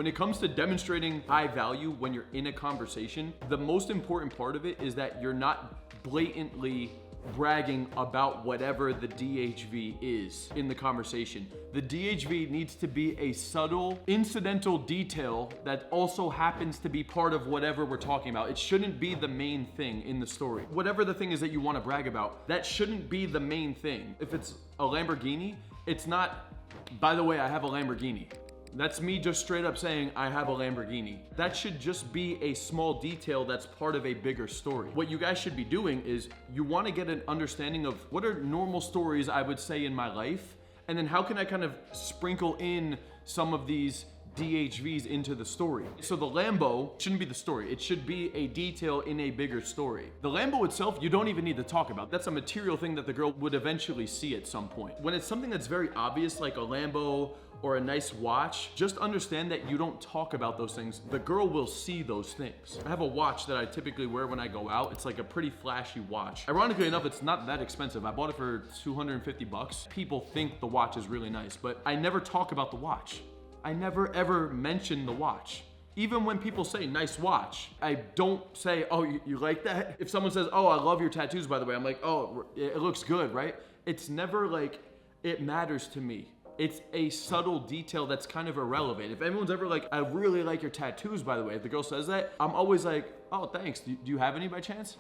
When it comes to demonstrating high value when you're in a conversation, the most important part of it is that you're not blatantly bragging about whatever the DHV is in the conversation. The DHV needs to be a subtle, incidental detail that also happens to be part of whatever we're talking about. It shouldn't be the main thing in the story. Whatever the thing is that you want to brag about, that shouldn't be the main thing. If it's a Lamborghini, it's not, by the way, I have a Lamborghini. That's me just straight up saying I have a Lamborghini. That should just be a small detail that's part of a bigger story. What you guys should be doing is you want to get an understanding of what are normal stories I would say in my life, and then how can I kind of sprinkle in some of these DHVs into the story. So the Lambo shouldn't be the story. It should be a detail in a bigger story. The Lambo itself, you don't even need to talk about. That's a material thing that the girl would eventually see at some point. When it's something that's very obvious, like a Lambo or a nice watch, just understand that you don't talk about those things. The girl will see those things. I have a watch that I typically wear when I go out. It's like a pretty flashy watch. Ironically enough, it's not that expensive. I bought it for 250 bucks. People think the watch is really nice, but I never talk about the watch. I never ever mention the watch. Even when people say nice watch, I don't say, oh, you like that? If someone says, oh, I love your tattoos, by the way, I'm like, oh, it looks good, right? It's never like, it matters to me. It's a subtle detail that's kind of irrelevant. If anyone's ever like, I really like your tattoos, by the way, if the girl says that, I'm always like, oh, thanks. Do you have any by chance?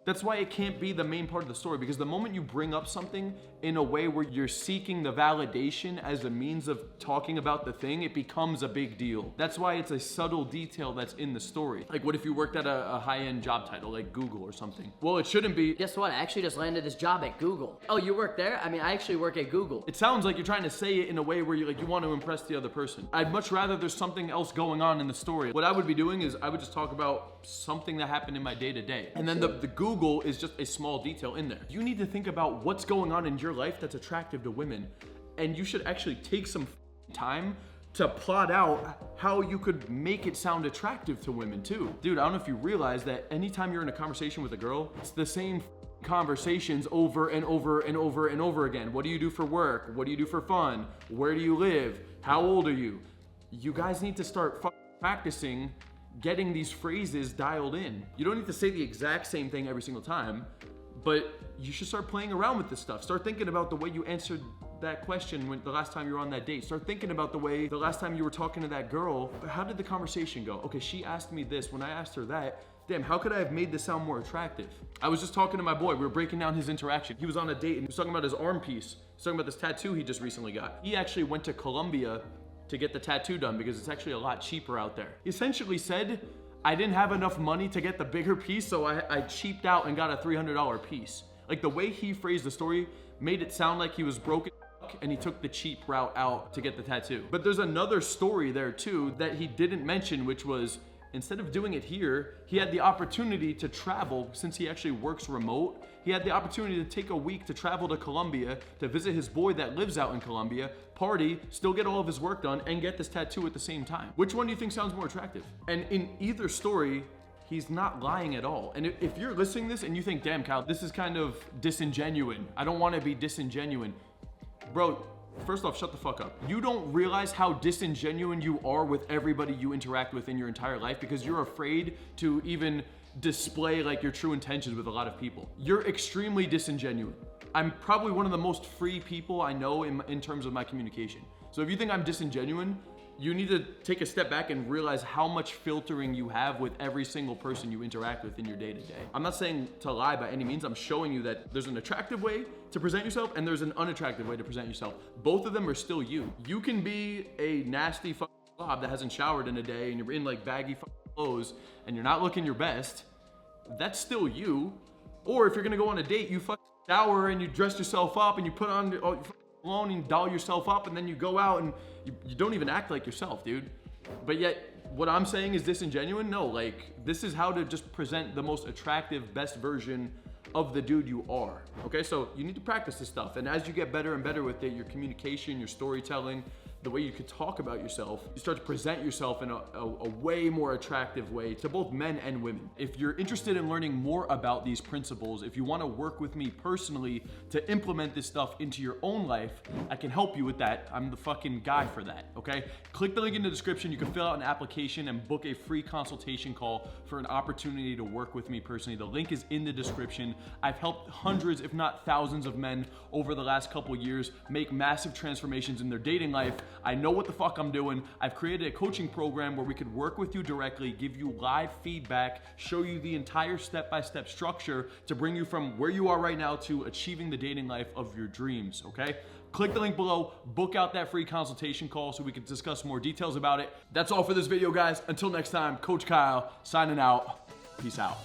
That's why it can't be the main part of the story, because the moment you bring up something in a way where you're seeking the validation as a means of talking about the thing, it becomes a big deal. That's why it's a subtle detail that's in the story. Like what if you worked at a high-end job title like Google or something? Well, it shouldn't be. Guess what? I actually just landed this job at Google. Oh, you work there? I mean, I actually work at Google. It sounds like you're trying to say it in a way where you want to impress the other person. I'd much rather there's something else going on in the story. What I would be doing is I would just talk about something that happened in my day-to-day. And then the Google is just a small detail in there. You need to think about what's going on in your life that's attractive to women, and you should actually take some time to plot out how you could make it sound attractive to women too. Dude, I don't know if you realize that anytime you're in a conversation with a girl, it's the same conversations over and over and over and over again. What do you do for work? What do you do for fun? Where do you live? How old are you? You guys need to start practicing getting these phrases dialed in. You don't need to say the exact same thing every single time, but you should start playing around with this stuff. Start thinking about the way you answered that question when the last time you were on that date. Start thinking about the way the last time you were talking to that girl. How did the conversation go? Okay, she asked me this. When I asked her that, damn, how could I have made this sound more attractive? I was just talking to my boy. We were breaking down his interaction. He was on a date and he was talking about his arm piece. He was talking about this tattoo he just recently got. He actually went to Colombia to get the tattoo done because it's actually a lot cheaper out there. He essentially said, I didn't have enough money to get the bigger piece, so I cheaped out and got a $300 piece. Like the way he phrased the story made it sound like he was broken and he took the cheap route out to get the tattoo. But there's another story there too that he didn't mention, which was instead of doing it here, he had the opportunity to travel. Since he actually works remote, he had the opportunity to take a week to travel to Colombia to visit his boy that lives out in Colombia, party, still get all of his work done, and get this tattoo at the same time. Which one do you think sounds more attractive? And in either story, he's not lying at all. And if you're listening to this and you think, damn, Kyle, this is kind of disingenuous. I don't want to be disingenuous. Bro, first off, shut the fuck up. You don't realize how disingenuous you are with everybody you interact with in your entire life because you're afraid to even display like your true intentions with a lot of people. You're extremely disingenuous. I'm probably one of the most free people I know in terms of my communication. So if you think I'm disingenuous, you need to take a step back and realize how much filtering you have with every single person you interact with in your day-to-day. I'm not saying to lie by any means. I'm showing you that there's an attractive way to present yourself and there's an unattractive way to present yourself. Both of them are still you. You can be a nasty slob that hasn't showered in a day and you're in like baggy clothes and you're not looking your best. That's still you. Or if you're gonna go on a date, you shower and you dress yourself up and you put on cologne and doll yourself up and then you go out and you don't even act like yourself, dude. But yet, what I'm saying is disingenuous? No, like, this is how to just present the most attractive, best version of the dude you are. Okay, so you need to practice this stuff. And as you get better and better with it, your communication, your storytelling, the way you could talk about yourself, you start to present yourself in a way more attractive way to both men and women. If you're interested in learning more about these principles, if you want to work with me personally to implement this stuff into your own life, I can help you with that. I'm the fucking guy for that, okay? Click the link in the description. You can fill out an application and book a free consultation call for an opportunity to work with me personally. The link is in the description. I've helped hundreds, if not thousands of men over the last couple years make massive transformations in their dating life. I know what the fuck I'm doing. I've created a coaching program where we could work with you directly, give you live feedback, show you the entire step-by-step structure to bring you from where you are right now to achieving the dating life of your dreams, okay? Click the link below, book out that free consultation call so we can discuss more details about it. That's all for this video, guys. Until next time, Coach Kyle signing out. Peace out.